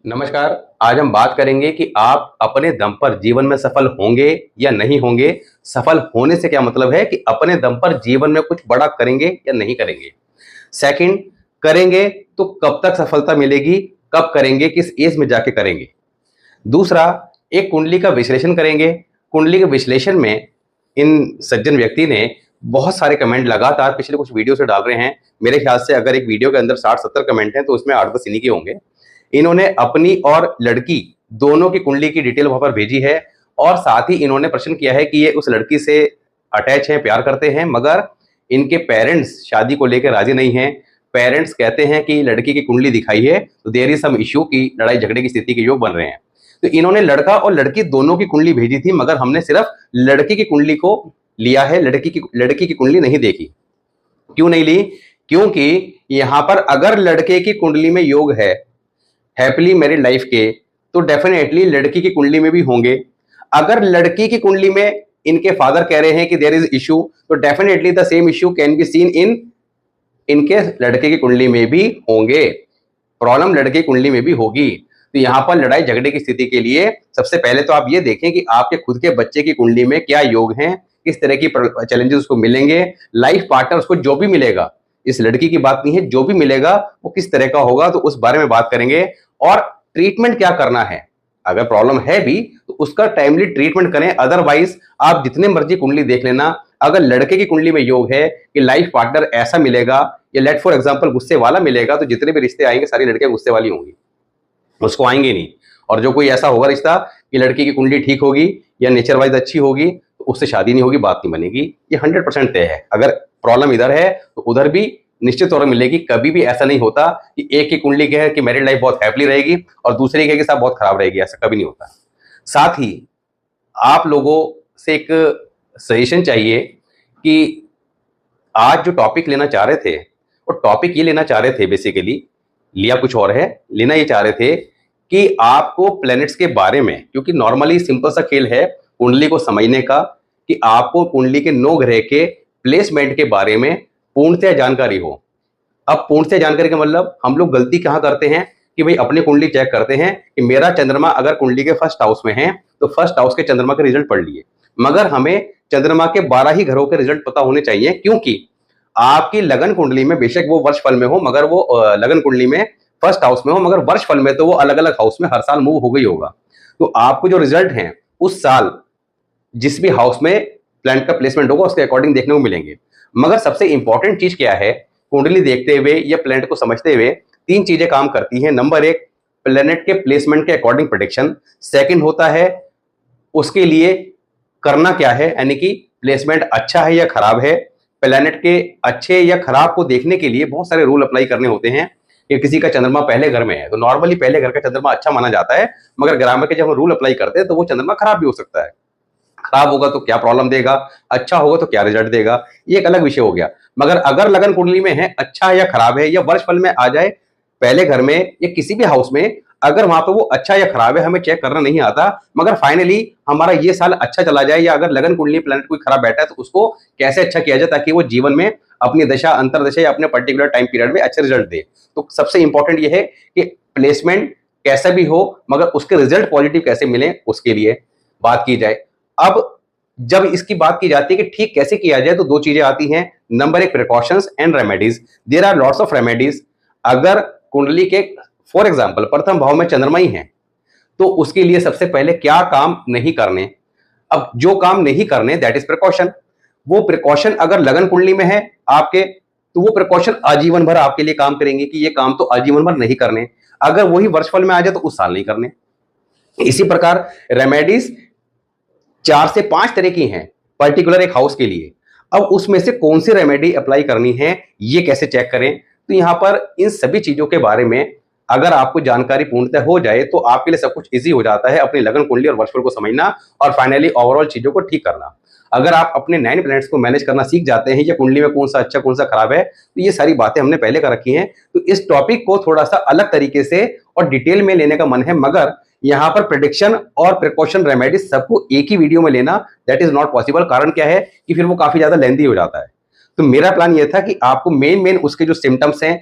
नमस्कार। आज हम बात करेंगे कि आप अपने दम पर जीवन में सफल होंगे या नहीं होंगे। सफल होने से क्या मतलब है कि अपने दम पर जीवन में कुछ बड़ा करेंगे या नहीं करेंगे। सेकंड, करेंगे तो कब तक सफलता मिलेगी, कब करेंगे, किस एज में जाके करेंगे। दूसरा, एक कुंडली का विश्लेषण करेंगे। कुंडली के विश्लेषण में इन सज्जन व्यक्ति ने बहुत सारे कमेंट लगातार पिछले कुछ वीडियो से डाल रहे हैं। मेरे ख्याल से अगर एक वीडियो के अंदर 60-70 कमेंट हैं तो उसमें 8-10 इन्हीं के होंगे। इन्होंने अपनी और लड़की दोनों की कुंडली की डिटेल वहां पर भेजी है और साथ ही इन्होंने प्रश्न किया है कि ये उस लड़की से अटैच हैं, प्यार करते हैं, मगर इनके पेरेंट्स शादी को लेकर राजी नहीं हैं। पेरेंट्स कहते हैं कि लड़की की कुंडली दिखाई है तो देयर इज सम इश्यू की लड़ाई झगड़े की स्थिति के योग बन रहे हैं। तो इन्होंने लड़का और लड़की दोनों की कुंडली भेजी थी, मगर हमने सिर्फ लड़की की कुंडली को लिया है, लड़की की कुंडली नहीं देखी। क्यों नहीं ली? क्योंकि यहां पर अगर लड़के की कुंडली में योग है हैप्पीली मैरिड लाइफ के, तो डेफिनेटली लड़की की कुंडली में भी होंगे। अगर लड़की की कुंडली में इनके फादर कह रहे हैं कि देयर इज इश्यू, तो definitely the same issue can be seen in इनके लड़के की कुंडली में भी होंगे। प्रॉब्लम लड़के की कुंडली में भी होगी। तो यहां पर लड़ाई झगड़े की स्थिति के लिए सबसे पहले तो आप ये देखें कि आपके खुद के बच्चे की कुंडली में क्या योग हैं, किस तरह की चैलेंजेस उसको मिलेंगे, लाइफ पार्टनर उसको जो भी मिलेगा, इस लड़की की बात नहीं है, जो भी मिलेगा वो किस तरह का होगा, तो उस बारे में बात करेंगे। और ट्रीटमेंट क्या करना है, अगर प्रॉब्लम है भी तो उसका टाइमली ट्रीटमेंट करें। अदरवाइज आप जितने मर्जी कुंडली देख लेना, अगर लड़के की कुंडली में योग है कि लाइफ पार्टनर ऐसा मिलेगा या लेट फॉर एग्जांपल गुस्से वाला मिलेगा, तो जितने भी रिश्ते आएंगे सारी लड़कियां गुस्से वाली होंगी, उसको आएंगे नहीं। और जो कोई ऐसा होगा रिश्ता कि लड़की की कुंडली ठीक होगी या नेचर वाइज अच्छी होगी, तो उससे शादी नहीं होगी, बात नहीं बनेगी। ये 100% तय है। अगर प्रॉब्लम इधर है तो उधर भी निश्चित तौर पर मिलेगी। कभी भी ऐसा नहीं होता कि एक की कुंडली के है कि मैरिड लाइफ बहुत हैप्पीली रहेगी और दूसरी के साथ बहुत खराब रहेगी, ऐसा कभी नहीं होता। साथ ही आप लोगों से एक सजेशन चाहिए कि आज जो टॉपिक लेना चाह रहे थे, वो टॉपिक ये लेना चाह रहे थे, बेसिकली लिया कुछ और है, लेना ये चाह रहे थे कि आपको प्लैनेट्स के बारे में, क्योंकि नॉर्मली सिंपल सा खेल है कुंडली को समझने का, कि आपको कुंडली के 9 ग्रह के प्लेसमेंट के बारे में पूर्णतः जानकारी हो। अब पूर्णतः जानकारी का मतलब हम लोग गलती कहां करते हैं कि भाई अपनी कुंडली चेक करते हैं कि मेरा चंद्रमा अगर कुंडली के फर्स्ट हाउस में है तो फर्स्ट हाउस के चंद्रमा के रिजल्ट पढ़ लिए, मगर हमें चंद्रमा के 12 ही घरों के रिजल्ट पता होने चाहिए। क्योंकि आपकी लगन कुंडली में बेशक वो वर्ष फल में हो, मगर वो लगन कुंडली में फर्स्ट हाउस में हो, मगर वर्ष फल में तो वो अलग अलग हाउस में हर साल मूव हो गई होगा। तो आपको जो रिजल्ट हैं उस साल जिस भी हाउस में प्लैनेट का प्लेसमेंट होगा उसके अकॉर्डिंग देखने को मिलेंगे। मगर सबसे इंपॉर्टेंट चीज क्या है, कुंडली देखते हुए या प्लैनेट को समझते हुए 3 चीजें काम करती हैं। नंबर 1, प्लैनेट के प्लेसमेंट के अकॉर्डिंग प्रेडिक्शन। सेकंड होता है उसके लिए करना क्या है, यानी कि प्लेसमेंट अच्छा है या खराब है। प्लैनेट के अच्छे या खराब को देखने के लिए बहुत सारे रूल अप्लाई करने होते हैं। कि किसी का चंद्रमा पहले घर में है तो नॉर्मली पहले घर का चंद्रमा अच्छा माना जाता है, मगर ग्रामर के जब हम रूल अप्लाई करते हैं तो वो चंद्रमा खराब भी हो सकता है। खराब होगा तो क्या प्रॉब्लम देगा, अच्छा होगा तो क्या रिजल्ट देगा, ये एक अलग विषय हो गया। मगर अगर लगन कुंडली में है, अच्छा है या खराब है, या वर्ष फल में आ जाए पहले घर में या किसी भी हाउस में, अगर वहां पर वो अच्छा या खराब है हमें चेक करना नहीं आता, मगर फाइनली हमारा ये साल अच्छा चला जाए, या अगर लगन कुंडली प्लैनेट कोई खराब बैठा है तो उसको कैसे अच्छा किया जाए ताकि वो जीवन में अपनी दशा अंतरदशा या अपने पर्टिकुलर टाइम पीरियड में अच्छे रिजल्ट दे। तो सबसे इंपॉर्टेंट ये है कि प्लेसमेंट कैसा भी हो मगर उसके रिजल्ट पॉजिटिव कैसे मिले, उसके लिए बात की जाए। अब जब इसकी बात की जाती है कि ठीक कैसे किया जाए, तो 2 चीजें आती हैं। Number 1, precautions and remedies. There are lots of remedies. अगर कुंडली के फॉर एग्जांपल प्रथम भाव में चंद्रमा ही है तो उसके लिए सबसे पहले क्या काम नहीं करने। अब जो काम नहीं करने दैट इज प्रिकॉशन। वो प्रिकॉशन अगर लगन कुंडली में है आपके, तो वो प्रिकॉशन आजीवन भर आपके लिए काम करेंगे कि ये काम तो आजीवन भर नहीं करने। अगर वही वर्षफल में आ जाए तो उस साल नहीं करने। इसी प्रकार रेमेडीज 4 से 5 तरह की हैं पर्टिकुलर एक हाउस के लिए। अब उसमें से कौन सी रेमेडी अप्लाई करनी है ये कैसे चेक करें, तो यहां पर इन सभी चीजों के बारे में अगर आपको जानकारी पूर्णतः हो जाए तो आपके लिए सब कुछ इजी हो जाता है अपनी लगन कुंडली और वर्षफल को समझना और फाइनली ओवरऑल चीजों को ठीक करना। अगर आप अपने 9 प्लैनेट्स को मैनेज करना सीख जाते हैं या कुंडली में कौन सा अच्छा कौन सा खराब है, तो ये सारी बातें हमने पहले कर रखी हैं। तो इस टॉपिक को थोड़ा सा अलग तरीके से और डिटेल में लेने का मन है, मगर यहां पर प्रिडिक्शन और प्रिकॉशन रेमेडीज सबको एक ही वीडियो में लेना दैट इज नॉट पॉसिबल। कारण क्या है कि फिर वो काफी ज्यादा लेंथी हो जाता है। तो मेरा प्लान ये था कि आपको मेन उसके जो सिम्टम्स हैं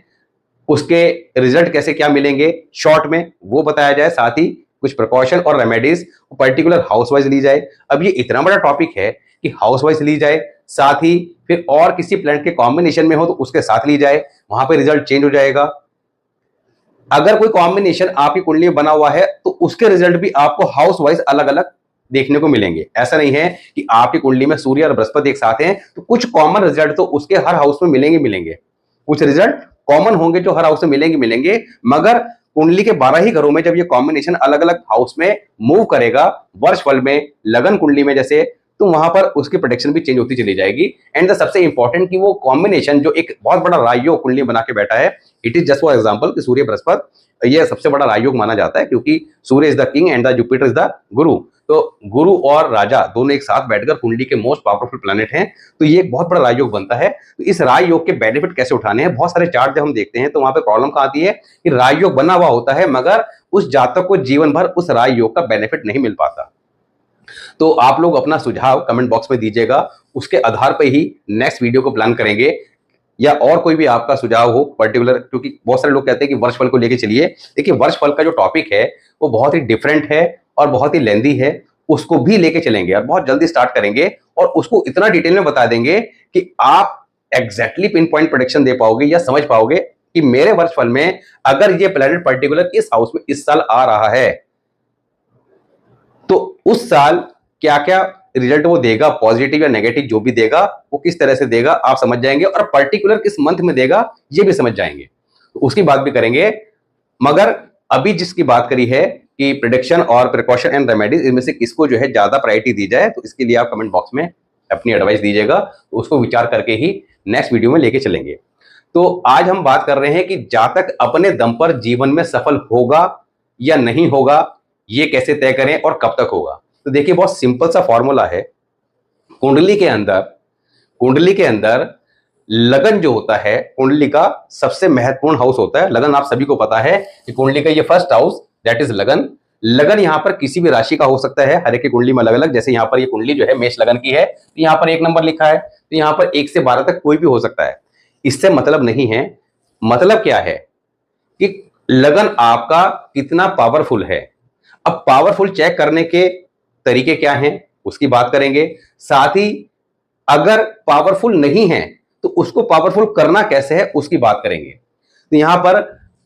उसके रिजल्ट कैसे क्या मिलेंगे शॉर्ट में वो बताया जाए, साथ ही कुछ प्रिकॉशन और रेमेडीज पर्टिकुलर हाउस वाइज ली जाए। अब ये इतना बड़ा टॉपिक है कि हाउस वाइज ली जाए, साथ ही फिर और किसी प्लैनेट के कॉम्बिनेशन में हो तो उसके साथ ली जाए, वहां पे रिजल्ट चेंज हो जाएगा। अगर कोई कॉम्बिनेशन आपकी कुंडली में बना हुआ है तो उसके रिजल्ट भी आपको हाउस वाइज अलग अलग देखने को मिलेंगे। ऐसा नहीं है कि आपकी कुंडली में सूर्य और बृहस्पति एक साथ हैं तो कुछ कॉमन रिजल्ट तो उसके हर हाउस में मिलेंगे, कुछ रिजल्ट कॉमन होंगे जो हर हाउस में मिलेंगे, मगर कुंडली के 12 ही घरों में जब ये कॉम्बिनेशन अलग अलग हाउस में मूव करेगा, वर्षफल में, लगन कुंडली में जैसे, तो वहां पर उसकी प्रोटेक्शन भी चेंज होती चली जाएगी। एंड द सबसे इंपॉर्टेंट कि वो कॉम्बिनेशन जो एक बहुत बड़ा राजयोग कुंडली बना के बैठा है, it is just for example कि सूर्य बृहस्पति ये सबसे बड़ा राजयोग माना जाता है, क्योंकि Surya is the king and the Jupiter is the Guru. तो गुरु और राजा दोनों एक साथ बैठकर कुंडली के मोस्ट पावरफुल प्लैनेट हैं, तो ये एक बहुत बड़ा राजयोग बनता है। तो इस राजयोग के बेनिफिट कैसे उठाने हैं, बहुत सारे चार्ट जब हम देखते हैं तो वहां पे प्रॉब्लम कहाँ आती है कि राजयोग बना हुआ होता है मगर उस जातक को जीवन भर उस राजयोग का बेनिफिट नहीं मिल पाता। तो आप लोग अपना सुझाव कमेंट बॉक्स में दीजिएगा, उसके आधार पर ही नेक्स्ट वीडियो को प्लान करेंगे। या और कोई भी आपका सुझाव हो पर्टिकुलर, क्योंकि बहुत सारे लोग कहते हैं कि वर्षफल को लेके चलिए। देखिए वर्षफल का जो टॉपिक है वो बहुत ही डिफरेंट है और बहुत ही लेंदी है, उसको भी लेके चलेंगे और बहुत जल्दी स्टार्ट करेंगे और उसको इतना डिटेल में बता देंगे कि आप एग्जैक्टली पिन पॉइंट प्रेडिक्शन दे पाओगे या समझ पाओगे कि मेरे वर्षफल में अगर ये प्लैनेट पर्टिकुलर इस हाउस में इस साल आ रहा है तो उस साल क्या क्या रिजल्ट वो देगा, पॉजिटिव या नेगेटिव जो भी देगा वो किस तरह से देगा आप समझ जाएंगे, और पर्टिकुलर किस मंथ में देगा ये भी समझ जाएंगे, तो उसकी बात भी करेंगे। मगर अभी जिसकी बात करी है कि प्रिडिक्शन और प्रिकॉशन एंड रेमेडीज, इनमें से किसको जो है ज्यादा प्रायोरिटी दी जाए, तो इसके लिए आप कमेंट बॉक्स में अपनी एडवाइस दीजिएगा, तो उसको विचार करके ही नेक्स्ट वीडियो में लेके चलेंगे। तो आज हम बात कर रहे हैं कि जातक अपने दम पर जीवन में सफल होगा या नहीं होगा, ये कैसे तय करें और कब तक होगा। तो देखिए बहुत सिंपल सा फॉर्मूला है। कुंडली के अंदर लगन जो होता है, कुंडली का सबसे महत्वपूर्ण हाउस होता है लगन। आप सभी को पता है कि कुंडली का ये फर्स्ट हाउस दैट इज लगन। लगन यहाँ पर किसी भी राशि का हो सकता है, हर एक की कुंडली में अलग अलग। जैसे यहाँ पर ये कुंडली जो है मेष लगन की है तो यहाँ पर 1 नंबर लिखा है, तो यहाँ पर 1 से 12 तक कोई भी हो सकता है। इससे मतलब नहीं है, मतलब क्या है कि लगन आपका कितना पावरफुल है। अब पावरफुल चेक करने के तरीके क्या हैं उसकी बात करेंगे, साथ ही अगर पावरफुल नहीं है तो उसको पावरफुल करना कैसे है उसकी बात करेंगे। तो यहां पर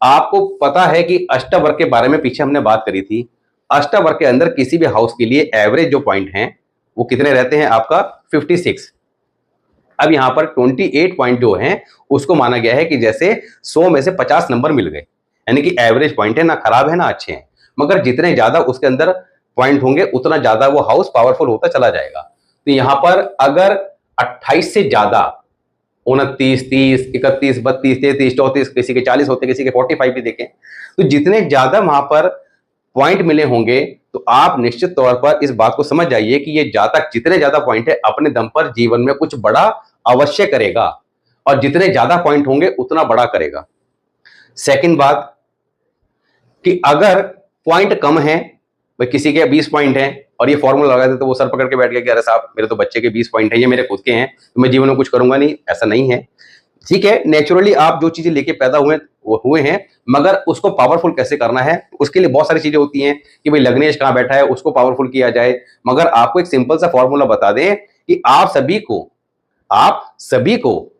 आपको पता है कि अष्टवर्ग के बारे में पीछे हमने बात करी थी। अष्टवर्ग के अंदर किसी भी हाउस के लिए एवरेज जो पॉइंट हैं वो कितने रहते हैं आपका 56। अब यहां पर 28 पॉइंट जो हैं उसको माना गया है कि जैसे 100 में से 50 नंबर मिल गए, यानी कि एवरेज पॉइंट है, ना खराब है ना अच्छे हैं, मगर जितने ज्यादा उसके अंदर पॉइंट होंगे उतना ज्यादा वो हाउस पावरफुल होता चला जाएगा। तो यहां पर अगर 28 से ज्यादा 29, 30, 31, 32, 33, 34, किसी के 40 होते, किसी के 45 भी देखें, तो जितने ज्यादा वहां पर पॉइंट मिले होंगे तो आप निश्चित तौर पर इस बात को समझ जाइए कि ये जातक जितने ज्यादा पॉइंट है अपने दम पर जीवन में कुछ बड़ा अवश्य करेगा, और जितने ज्यादा पॉइंट होंगे उतना बड़ा करेगा। सेकंड बात कि अगर पॉइंट कम है, भाई किसी के 20 पॉइंट हैं और ये फॉर्मूला लगा देते तो वो सर पकड़ के बैठ गया कि अरे साहब मेरे तो बच्चे के 20 पॉइंट है, ये मेरे खुद के हैं तो मैं जीवन में कुछ करूंगा नहीं, ऐसा नहीं है। ठीक है, नेचुरली आप जो चीजें लेके पैदा हुए हैं, मगर उसको पावरफुल कैसे करना है उसके लिए बहुत सारी चीजें होती हैं कि भाई लग्नेश कहाँ बैठा है उसको पावरफुल किया जाए। मगर आपको एक सिंपल सा फॉर्मूला बता दें कि आप सभी को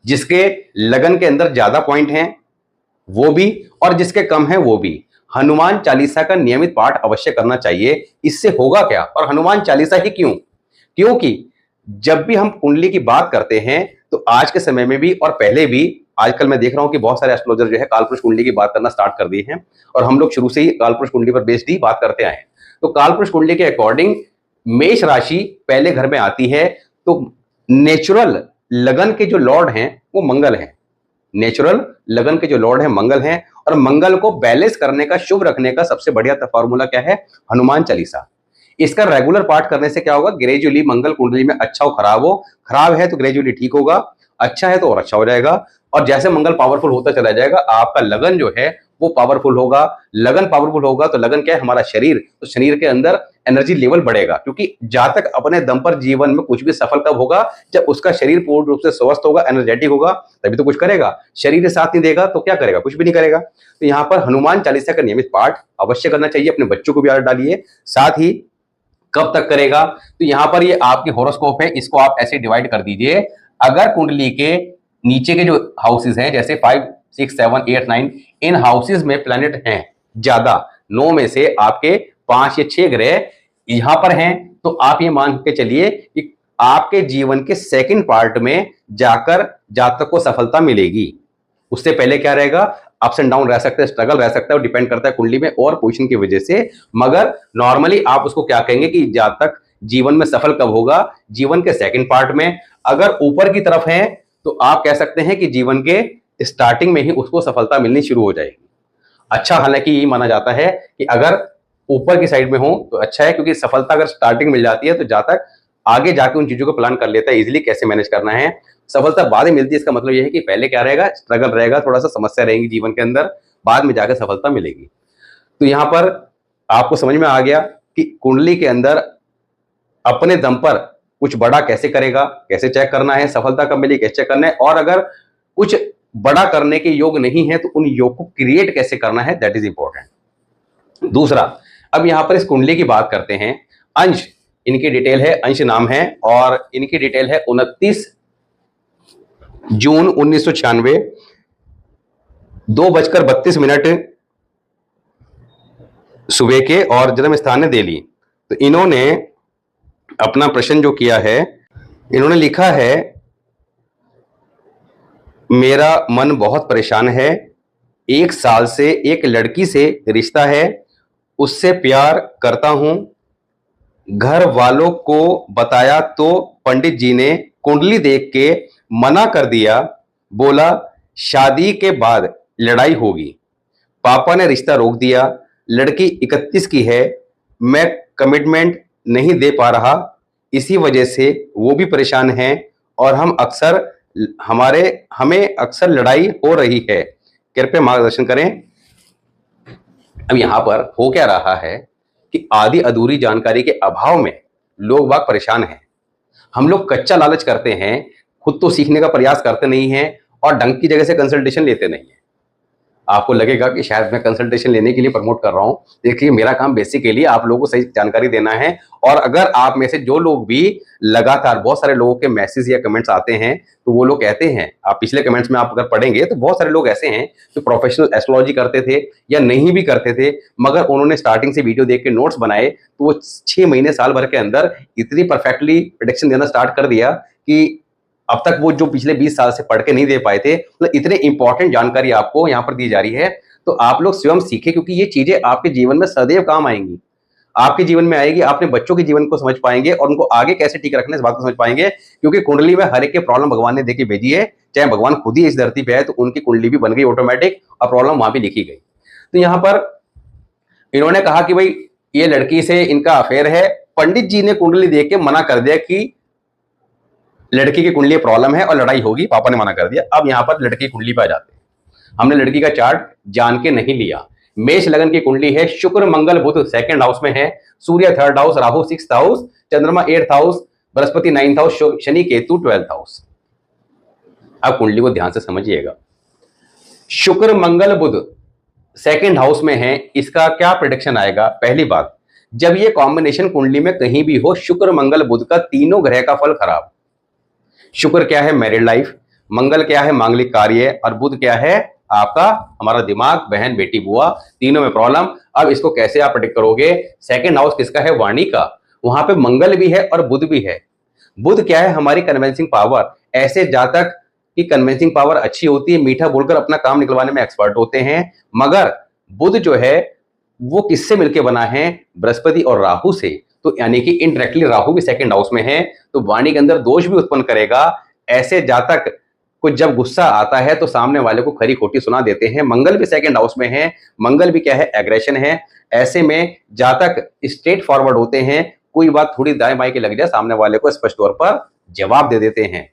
जिसके लगन के अंदर ज्यादा पॉइंट हैं वो भी और जिसके कम है वो भी हनुमान चालीसा का नियमित पाठ अवश्य करना चाहिए। इससे होगा क्या, और हनुमान चालीसा ही क्यों, क्योंकि जब भी हम कुंडली की बात करते हैं तो आज के समय में भी और पहले भी, आजकल मैं देख रहा हूं कि बहुत सारे एस्ट्रोलॉजर जो है कालपुरुष कुंडली की बात करना स्टार्ट कर दिए हैं, और हम लोग शुरू से ही कालपुरुष कुंडली पर बेस्ड ही बात करते आए हैं। तो कालपुरुष कुंडली के अकॉर्डिंग मेष राशि पहले घर में आती है, तो नेचुरल लगन के जो लॉर्ड हैं वो मंगल हैं। नेचुरल लगन के जो लॉर्ड हैं मंगल हैं, और मंगल को बैलेंस करने का, शुभ रखने का सबसे बढ़िया फॉर्मूला क्या है, हनुमान चालीसा। इसका रेगुलर पाठ करने से क्या होगा, ग्रेजुअली मंगल कुंडली में अच्छा हो खराब है तो ग्रेजुअली ठीक होगा, अच्छा है तो और अच्छा हो जाएगा, और जैसे मंगल पावरफुल होता चला जाएगा आपका लगन जो है वो पावरफुल होगा। लगन पावरफुल होगा तो लगन क्या है, हमारा शरीर, तो शरीर के अंदर एनर्जी लेवल बढ़ेगा, क्योंकि जहां तक अपने दम पर जीवन में कुछ भी सफल कब होगा, जब उसका शरीर पूर्ण रूप से स्वस्थ होगा, एनर्जेटिक होगा, तभी तो कुछ करेगा। शरीर साथ नहीं देगा तो क्या करेगा, कुछ भी नहीं करेगा। तो यहाँ पर हनुमान चालीसा का नियमित पाठ अवश्य करना चाहिए, अपने बच्चों को भी आदत डालिए। साथ ही कब तक करेगा, तो यहाँ पर ये आपके होरोस्कोप है, इसको आप ऐसे डिवाइड कर दीजिए। अगर कुंडली के नीचे के जो हाउसेस हैं, जैसे 5, 6, 7, 8, 9, इन हाउसेस में प्लैनेट हैं ज्यादा, 9 में से आपके 5 या 6 ग्रह यहां पर हैं, तो आप ये मान के चलिए कि आपके जीवन के सेकंड पार्ट में जाकर जातक को सफलता मिलेगी। उससे पहले क्या रहेगा, अप्स एंड डाउन रह सकते हैं, स्ट्रगल रह सकता है, और डिपेंड करता है कुंडली में और पोजीशन की वजह से। मगर नॉर्मली आप उसको क्या कहेंगे कि जातक जीवन में सफल कब होगा, जीवन के सेकंड पार्ट में। अगर ऊपर की तरफ है तो आप कह सकते हैं कि जीवन के स्टार्टिंग में ही उसको सफलता मिलनी शुरू हो जाएगी। अच्छा, हालांकि ये माना जाता है कि अगर ऊपर की साइड में हो तो अच्छा है, क्योंकि सफलता अगर स्टार्टिंग मिल जाती है तो जातक आगे जाके उन चीजों को प्लान कर लेता है इजीली, कैसे मैनेज करना है। सफलता बाद में मिलती है, इसका मतलब यह है कि पहले क्या रहेगा, स्ट्रगल रहेगा, थोड़ा सा समस्या रहेगी जीवन के अंदर, बाद में जाकर सफलता मिलेगी। तो यहां पर आपको समझ में आ गया कि कुंडली के अंदर अपने दम पर कुछ बड़ा कैसे करेगा, कैसे चेक करना है, सफलता कब मिलेगी कैसे चेक करना है, और अगर कुछ बड़ा करने के योग नहीं है तो उन योग को क्रिएट कैसे करना है, दैट इज इंपॉर्टेंट। दूसरा, अब यहां पर इस कुंडली की बात करते हैं। अंश, इनकी डिटेल है, अंश नाम है, और इनकी डिटेल है 29 जून 1996, 2:32 सुबह के, और जन्म स्थान है दिल्ली। तो इन्होंने अपना प्रश्न जो किया है, इन्होंने लिखा है, मेरा मन बहुत परेशान है, 1 साल से एक लड़की से रिश्ता है, उससे प्यार करता हूं, घर वालों को बताया तो पंडित जी ने कुंडली देख के मना कर दिया, बोला शादी के बाद लड़ाई होगी। पापा ने रिश्ता रोक दिया, लड़की 31 की है, मैं कमिटमेंट नहीं दे पा रहा, इसी वजह से वो भी परेशान है, और हमें अक्सर लड़ाई हो रही है, कृपया मार्गदर्शन करें। अब यहां पर हो क्या रहा है कि आधी अधूरी जानकारी के अभाव में लोग बाग परेशान हैं। हम लोग कच्चा लालच करते हैं, खुद तो सीखने का प्रयास करते नहीं हैं, और ढंग की जगह से कंसल्टेशन लेते नहीं हैं। आपको लगेगा कि शायद मैं कंसल्टेशन लेने के लिए प्रमोट कर रहा हूं, देखिए मेरा काम बेसिकली आप लोगों को सही जानकारी देना है। और अगर आप में से जो लोग भी लगातार, बहुत सारे लोगों के मैसेज या कमेंट्स आते हैं, तो वो लोग कहते हैं, आप पिछले कमेंट्स में आप अगर पढ़ेंगे तो बहुत सारे लोग ऐसे हैं जो प्रोफेशनल एस्ट्रोलॉजी करते थे या नहीं भी करते थे, मगर उन्होंने स्टार्टिंग से वीडियो देख के नोट्स बनाए, तो वो 6 महीने साल भर के अंदर इतनी परफेक्टली प्रेडिक्शन देना स्टार्ट कर दिया कि अब तक वो जो पिछले 20 साल से पढ़ के नहीं दे पाए थे, मतलब इतने इंपॉर्टेंट जानकारी आपको यहाँ पर दी जा रही है। तो आप लोग स्वयं सीखें, क्योंकि ये चीजें आपके जीवन में सदैव काम आएंगी, आपके जीवन में आएगी, अपने बच्चों के जीवन को समझ पाएंगे और उनको आगे कैसे ठीक रखना है इस बात को समझ पाएंगे। क्योंकि कुंडली में हर एक के प्रॉब्लम भगवान ने देके भेजी है, चाहे भगवान खुद ही इस धरती पे है तो उनकी कुंडली भी बन गई ऑटोमेटिक, और प्रॉब्लम वहां भी लिखी गई। तो यहाँ पर इन्होंने कहा कि भाई ये लड़की से इनका अफेयर है, पंडित जी ने कुंडली देख के मना कर दिया कि लड़की की कुंडली प्रॉब्लम है और लड़ाई होगी, पापा ने मना कर दिया। अब यहां पर लड़की की कुंडली पे आ जाते हैं। हमने लड़की का चार्ट जान के नहीं लिया। मेष लगन की कुंडली है, शुक्र मंगल बुध सेकंड हाउस में है, सूर्य 3rd house, Rahu 6th house, चंद्रमा 8th house, Brihaspati 9th house, Shani Ketu 12th house. अब कुंडली को ध्यान से समझिएगा। शुक्र मंगल बुध सेकंड हाउस में है, इसका क्या प्रेडिक्शन आएगा। पहली बात, जब ये कॉम्बिनेशन कुंडली में कहीं भी हो, शुक्र मंगल बुध का, तीनों ग्रह का फल खराब। शुक्र क्या है, मैरिड लाइफ, मंगल क्या है, मांगलिक कार्य, और बुध क्या है, आपका हमारा दिमाग, बहन बेटी बुआ, तीनों में प्रॉब्लम। अब इसको कैसे आप प्रेडिक्ट करोगे। सेकंड हाउस किसका है, वाणी का, वहां पे मंगल भी है और बुध भी है। बुध क्या है, हमारी कन्विंसिंग पावर। ऐसे जातक की कन्विंसिंग पावर अच्छी होती है, मीठा बोलकर अपना काम निकलवाने में एक्सपर्ट होते हैं। मगर बुध जो है वो किससे मिलके बना है, बृहस्पति और राहु से। तो यानी कि इनडायरेक्टली राहु भी सेकंड हाउस में है, तो वाणी के अंदर दोष भी उत्पन्न करेगा। ऐसे जातक को जब गुस्सा आता है तो सामने वाले को खरी खोटी सुना देते हैं। मंगल भी सेकंड हाउस में है, मंगल भी क्या है, एग्रेशन है। ऐसे में जातक स्ट्रेट फॉरवर्ड होते हैं, कोई बात थोड़ी दाएं बाएं की लग जाए, सामने वाले को स्पष्ट तौर पर जवाब दे देते हैं।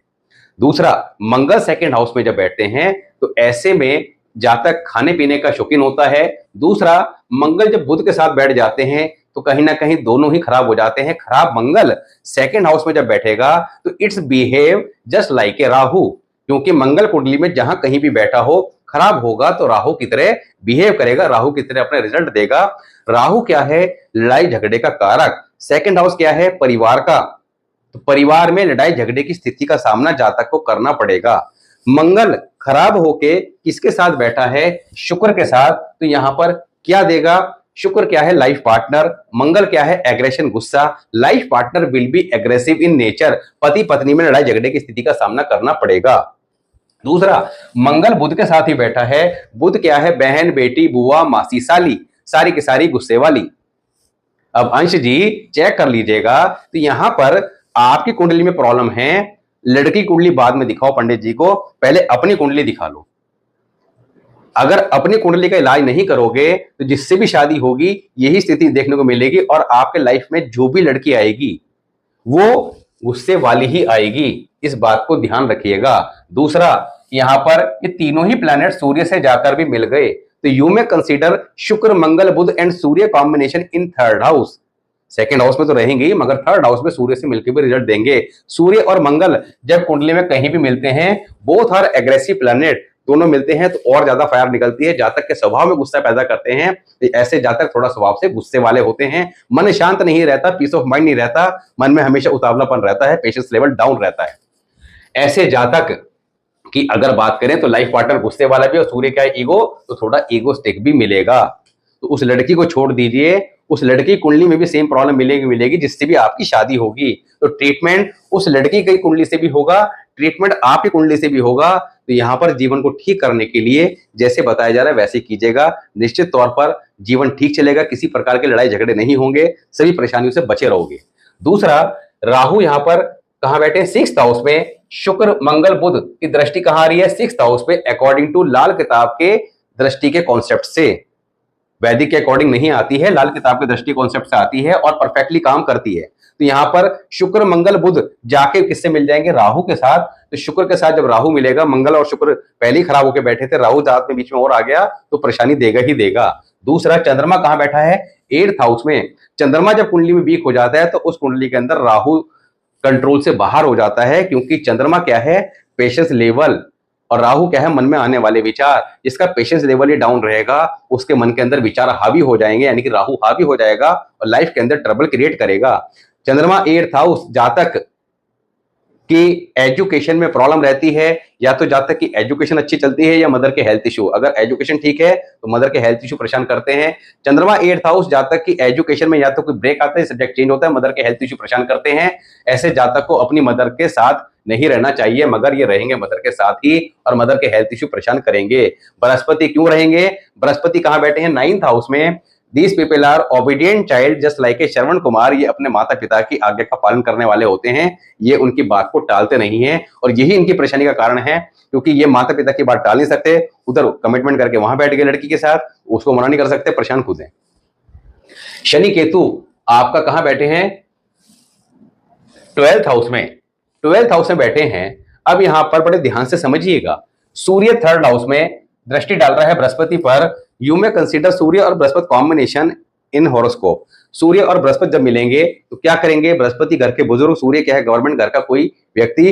दूसरा, मंगल सेकंड हाउस में जब बैठते हैं तो ऐसे में जातक खाने पीने का शौकीन होता है। दूसरा, मंगल जब बुध के साथ बैठ जाते हैं तो कहीं ना कहीं दोनों ही खराब हो जाते हैं। खराब मंगल सेकंड हाउस में जब बैठेगा तो it's behave just like a Rahu, क्योंकि मंगल कुंडली में जहां कहीं भी बैठा हो खराब होगा तो राहु की तरह बिहेव करेगा, राहु की तरह अपने रिजल्ट देगा। राहु क्या है? लड़ाई झगड़े का कारक। सेकंड हाउस क्या है? परिवार का। तो परिवार में लड़ाई झगड़े की स्थिति का सामना जातक को करना पड़ेगा। मंगल खराब होके किसके साथ बैठा है? शुक्र के साथ। तो यहां पर क्या देगा? शुक्र क्या है? Life partner. मंगल क्या है? एग्रेशन, गुस्सा। Life partner will be aggressive in nature. पति पत्नी में लड़ाई झगड़े की स्थिति का सामना करना पड़ेगा। दूसरा, मंगल बुध के साथ ही बैठा है। बुध क्या है? बहन, बेटी, बुआ, मासी, साली, सारी की सारी गुस्से वाली। अब अंश जी चेक कर लीजिएगा, तो यहां पर आपकी कुंडली में प्रॉब्लम है। लड़की कुंडली बाद में दिखाओ पंडित जी को, पहले अपनी कुंडली दिखा लो। अगर अपनी कुंडली का इलाज नहीं करोगे तो जिससे भी शादी होगी यही स्थिति देखने को मिलेगी, और आपके लाइफ में जो भी लड़की आएगी वो गुस्से वाली ही आएगी। इस बात को ध्यान रखिएगा। दूसरा, यहां पर ये तीनों ही प्लैनेट सूर्य से जाकर भी मिल गए, तो यू में consider Shukra, Mangal, Budh and Surya combination in third house. Second house में तो रहेंगे ही, मगर थर्ड हाउस में सूर्य से मिलकर भी रिजल्ट देंगे। सूर्य और मंगल जब कुंडली में कहीं भी मिलते हैं, बोथ आर एग्रेसिव प्लैनेट, दोनों मिलते हैं तो और ज्यादा फायर निकलती है। जातक के स्वभाव में गुस्सा पैदा करते हैं। ऐसे जातक थोड़ा स्वभाव से गुस्से वाले होते हैं। मन शांत नहीं रहता, पीस ऑफ माइंड नहीं रहता, मन में हमेशा उतावलापन रहता है, पेशेंस लेवल डाउन रहता है। ऐसे जातक की अगर बात करें तो लाइफ पार्टनर गुस्से वाला भी, और सूर्य क्या है? ईगो, तो थोड़ा ईगोस्टिक भी मिलेगा। तो उस लड़की को छोड़ दीजिए, उस लड़की कुंडली में भी सेम प्रॉब्लम मिलेगी जिससे भी आपकी शादी होगी। तो ट्रीटमेंट उस लड़की की कुंडली से भी होगा, ट्रीटमेंट आपकी कुंडली से भी होगा। तो यहाँ पर जीवन को ठीक करने के लिए जैसे बताया जा रहा है वैसे कीजिएगा, निश्चित तौर पर जीवन ठीक चलेगा, किसी प्रकार के लड़ाई झगड़े नहीं होंगे, सभी परेशानियों से बचे रहोगे। दूसरा, राहु यहाँ पर कहां बैठे? सिक्स्थ हाउस में। शुक्र, मंगल, बुध की दृष्टि कहां आ रही है? सिक्स्थ हाउस पे, अकॉर्डिंग टू लाल किताब के दृष्टि के कॉन्सेप्ट से। वैदिक के अकॉर्डिंग नहीं आती है, लाल किताब के दृष्टि कॉन्सेप्ट से आती है और परफेक्टली काम करती है। तो यहां पर शुक्र, मंगल, बुध जाके किससे मिल जाएंगे? राहु के साथ। तो शुक्र के साथ जब राहु मिलेगा, मंगल और शुक्र पहले ही खराब होकर बैठे थे, राहु जात में बीच में और आ गया तो परेशानी देगा ही देगा। दूसरा, चंद्रमा कहां बैठा है? एट्थ हाउस में। चंद्रमा जब कुंडली में वीक हो जाता है तो उस कुंडली के अंदर राहु कंट्रोल से बाहर हो जाता है, क्योंकि चंद्रमा क्या है? पेशेंस लेवल, और राहु क्या है? मन में आने वाले विचार। जिसका पेशेंस लेवल ही डाउन रहेगा उसके मन के अंदर विचार हावी हो जाएंगे, यानी कि राहु हावी हो जाएगा और लाइफ के अंदर ट्रबल क्रिएट करेगा। चंद्रमा एट्थ हाउस, जातक कि एजुकेशन में प्रॉब्लम रहती है, या तो जातक की एजुकेशन अच्छी चलती है या मदर के हेल्थ इशू। अगर एजुकेशन ठीक है तो मदर के हेल्थ इशू परेशान करते हैं। चंद्रमा एट्थ हाउस, जातक की एजुकेशन में या तो कोई ब्रेक आता है, सब्जेक्ट चेंज होता है, मदर के हेल्थ इशू परेशान करते हैं। ऐसे जातक को अपनी मदर के साथ नहीं रहना चाहिए, मगर ये रहेंगे मदर के साथ ही और मदर के हेल्थ इशू परेशान करेंगे। बृहस्पति क्यों रहेंगे? बृहस्पति कहां बैठे हैं? नाइन्थ हाउस में। These people are obedient child just like a Shravan Kumar. ये अपने माता पिता की आज्ञा का पालन करने वाले होते हैं, ये उनकी बात को टालते नहीं है, और यही इनकी परेशानी का कारण है, क्योंकि ये माता पिता की बात टाल नहीं सकते। उधर कमिटमेंट करके वहां बैठ गए लड़की के साथ, उसको मना नहीं कर सकते, परेशान खुद है। शनि केतु आपका कहां बैठे हैं? ट्वेल्थ हाउस में। ट्वेल्थ हाउस में बैठे हैं। अब यहां पर बड़े ध्यान से समझिएगा, सूर्य थर्ड हाउस में दृष्टि डाल रहा है बृहस्पति पर। यू में कंसीडर सूर्य और बृहस्पति कॉम्बिनेशन इन हॉरोस्कोप। सूर्य और बृहस्पति जब मिलेंगे तो क्या करेंगे? बृहस्पति घर के बुजुर्ग, सूर्य क्या है? गवर्नमेंट घर का कोई व्यक्ति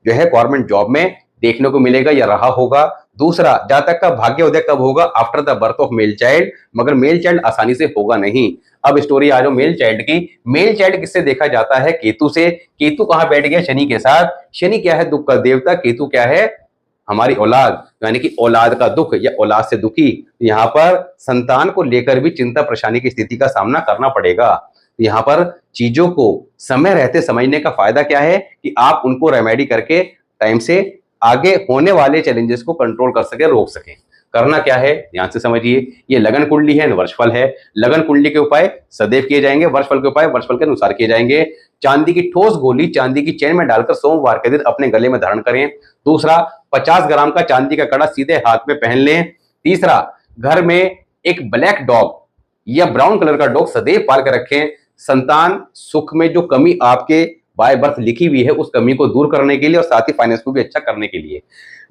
जो है गवर्नमेंट जॉब में देखने को मिलेगा या रहा होगा। दूसरा, जातक का भाग्योदय कब होगा? After the birth of male child, मगर मेल चाइल्ड आसानी से होगा नहीं। अब स्टोरी आ जाओ मेल चाइल्ड की। मेल चाइल्ड किससे देखा जाता है? केतु से। केतु कहां बैठ गया? शनि के साथ। शनि क्या है? दुख का देवता। केतु क्या है? हमारी औलाद, यानी कि औलाद का दुख या औलाद से दुखी। यहाँ पर संतान को लेकर भी चिंता परेशानी की स्थिति का सामना करना पड़ेगा। यहाँ पर चीजों को समय रहते समझने का फायदा क्या है कि आप उनको रेमेडी करके टाइम से आगे होने वाले चैलेंजेस को कंट्रोल कर सके, रोक सके। करना क्या है? ध्यान से समझिए। ये लगन कुंडली है, वर्षफल है। लगन कुंडली के उपाय सदैव किए जाएंगे, वर्षफल के उपाय वर्षफल के अनुसार किए जाएंगे। चांदी की ठोस गोली चांदी की चेन में डालकर सोमवार के दिन अपने गले में धारण करें। दूसरा, 50 ग्राम का चांदी का कड़ा सीधे हाथ में पहन लें। तीसरा, घर में एक ब्लैक डॉग या ब्राउन कलर का डॉग सदैव पाल कर रखें। संतान सुख में जो कमी आपके बाय बर्थ लिखी हुई है, उस कमी को दूर करने के लिए और साथ ही फाइनेंस को भी अच्छा करने के लिए।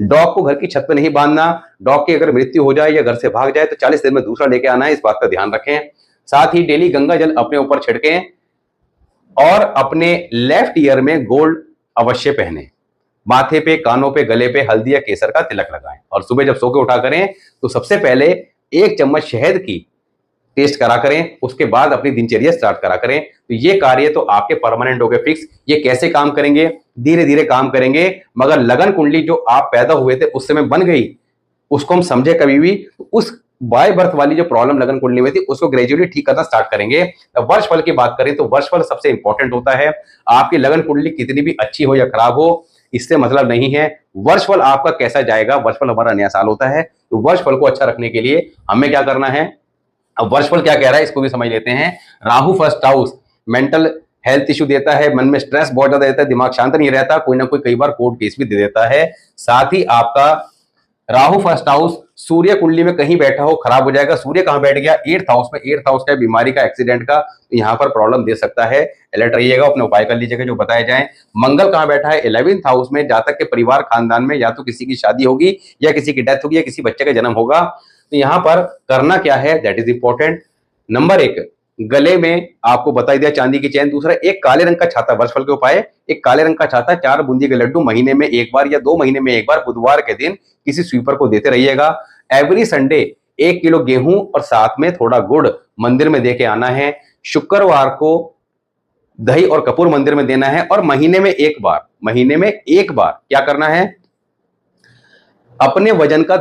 डॉग को घर की छत पे नहीं बांधना। डॉग की अगर मृत्यु हो जाए या घर से भाग जाए तो 40 दिन में दूसरा लेके आना है, इस बात का ध्यान रखें। साथ ही डेली गंगा जल अपने ऊपर छिड़कें और अपने लेफ्ट ईयर में गोल्ड अवश्य पहने। माथे पे, कानों पे, गले पे हल्दी या केसर का तिलक लगाएं और सुबह जब सो के उठा करें तो सबसे पहले 1 चम्मच शहद की टेस्ट करा करें, उसके बाद अपनी दिनचर्या स्टार्ट करा करें। तो ये कार्य तो आपके परमानेंट हो गए फिक्स। ये कैसे काम करेंगे? धीरे धीरे काम करेंगे, मगर लगन कुंडली जो आप पैदा हुए थे उस समय बन गई, उसको हम समझे कभी भी। उस बाय बर्थ वाली जो प्रॉब्लम लगन कुंडली में थी उसको ग्रेजुअली ठीक करना स्टार्ट करेंगे। वर्षफल की बात करें तो वर्षफल सबसे इंपॉर्टेंट होता है। आपकी लगन कुंडली कितनी भी अच्छी हो या खराब हो, इससे मतलब नहीं है। वर्षफल आपका कैसा जाएगा, वर्षफल हमारा नया साल होता है, तो वर्षफल को अच्छा रखने के लिए हमें क्या करना है? अब वर्षफल क्या कह रहा है इसको भी समझ लेते हैं। Rahu first house mental health issue देता है, मन में स्ट्रेस बहुत ज्यादा देता है, दिमाग शांत नहीं रहता, कोई ना कोई कई बार कोर्ट केस भी दे देता है। साथ ही आपका राहु फर्स्ट हाउस सूर्य कुंडली में कहीं बैठा हो खराब हो जाएगा। सूर्य कहां बैठ गया? 8th हाउस में। 8th हाउस का बीमारी का, एक्सीडेंट का, तो यहां पर प्रॉब्लम दे सकता है। अलर्ट रहिएगा, अपने उपाय कर लीजिएगा जो बताए जाए। मंगल कहां बैठा है? 11th हाउस में। जातक के परिवार खानदान में या तो किसी की शादी होगी या किसी की डेथ होगी या किसी बच्चे का जन्म होगा। तो यहां पर करना क्या है, दैट इज इंपॉर्टेंट। नंबर 1, गले में आपको बता दिया चांदी की चैन। दूसरा, एक काले रंग का छाता। वर्षफल के उपाय, एक काले रंग का छाता, 4 बूंदी के लड्डू महीने में एक बार या 2 महीने में एक बार बुधवार के दिन किसी स्वीपर को देते रहिएगा। एवरी संडे 1 किलो गेहूं और साथ में थोड़ा गुड़ मंदिर में देके आना है। शुक्रवार को दही और कपूर मंदिर में देना है। और महीने में एक बार क्या करना है? अपने वजन का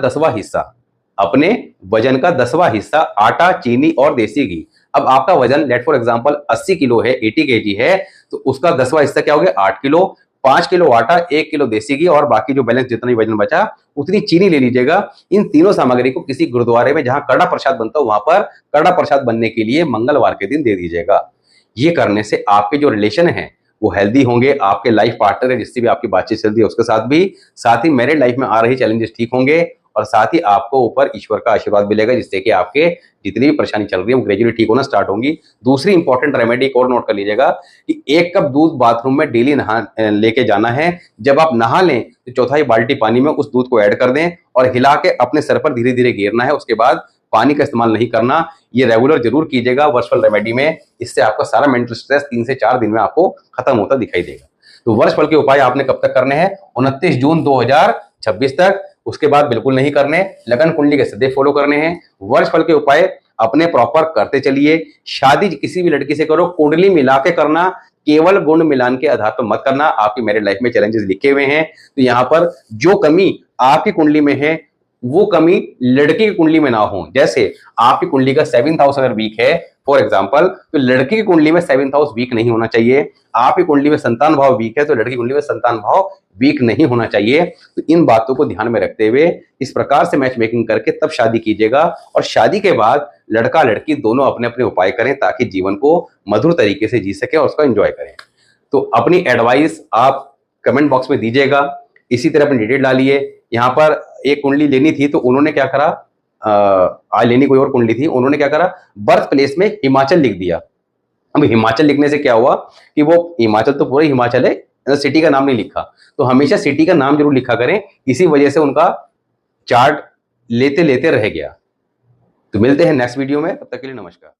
10वां हिस्सा आटा, चीनी और देसी घी। अब आपका वजन लेट फॉर एग्जांपल 80 किलो है, 80 केजी है, तो उसका 10वां हिस्सा क्या हो गया? 8 किलो। 5 किलो आटा, 1 किलो देसी घी और बाकी जो बैलेंस जितना भी वजन बचा उतनी चीनी ले लीजिएगा। इन तीनों सामग्री को किसी गुरुद्वारे में जहां कड़ा प्रसाद बनता हो वहां पर कड़ा प्रसाद बनने के लिए मंगलवार के दिन दे दीजिएगा। ये करने से आपके जो रिलेशन है वो हेल्दी होंगे। आपके लाइफ पार्टनर है जिससे भी आपकी बातचीत चलती है उसके साथ भी, साथ ही मैरिड लाइफ में आ रही चैलेंजेस ठीक होंगे और साथ ही आपको ऊपर ईश्वर का आशीर्वाद मिलेगा जिससे कि आपके जितनी भी परेशानी चल रही है वो ग्रेजुअली ठीक होना स्टार्ट होंगी। दूसरी इंपॉर्टेंट रेमेडी एक और नोट कर लीजिएगा कि 1 कप दूध बाथरूम में डेली नहा लेके जाना है। जब आप नहा लें तो चौथाई बाल्टी पानी में उस दूध को ऐड कर दें और हिला के अपने सर पर धीरे धीरे गिरना है। उसके बाद पानी का इस्तेमाल नहीं करना। ये रेगुलर जरूर कीजिएगा वर्षफल रेमेडी में। इससे आपका सारा मेंटल स्ट्रेस 3 से 4 दिन में आपको खत्म होता दिखाई देगा। तो वर्षफल के उपाय आपने कब तक करने हैं? 29 जून 2026 तक। उसके बाद बिल्कुल नहीं करने। लगन कुंडली के सदैव फॉलो करने हैं। वर्षफल के उपाय अपने प्रॉपर करते चलिए। शादी किसी भी लड़की से करो, कुंडली मिला के करना, केवल गुण मिलान के आधार पर मत करना। आपकी मैरिड लाइफ में चैलेंजेस लिखे हुए हैं, तो यहां पर जो कमी आपकी कुंडली में है वो कमी लड़के की कुंडली में ना हो। जैसे आपकी कुंडली का 7th हाउस अगर वीक है फॉर एग्जांपल, तो लड़के की कुंडली में 7th हाउस वीक नहीं होना चाहिए। आपकी कुंडली में संतान भाव वीक है तो लड़की की कुंडली में संतान भाव वीक नहीं होना चाहिए। तो इन बातों को ध्यान में रखते हुए इस प्रकार से मैच मेकिंग करके तब शादी कीजिएगा और शादी के बाद लड़का लड़की दोनों अपने अपने उपाय करें ताकि जीवन को मधुर तरीके से जी सके और उसका एंजॉय करें। तो अपनी एडवाइस आप कमेंट बॉक्स में दीजिएगा। इसी तरह अपनी डिटेल डालिए। यहाँ पर एक कुंडली लेनी थी तो उन्होंने क्या करा, आज लेनी कोई और कुंडली थी, उन्होंने क्या करा, बर्थ प्लेस में हिमाचल लिख दिया। अब हिमाचल लिखने से क्या हुआ कि वो हिमाचल तो पूरा हिमाचल है, सिटी का नाम नहीं लिखा। तो हमेशा सिटी का नाम जरूर लिखा करें। इसी वजह से उनका चार्ट लेते लेते रह गया। तो मिलते हैं नेक्स्ट वीडियो में, तब तक के लिए नमस्कार।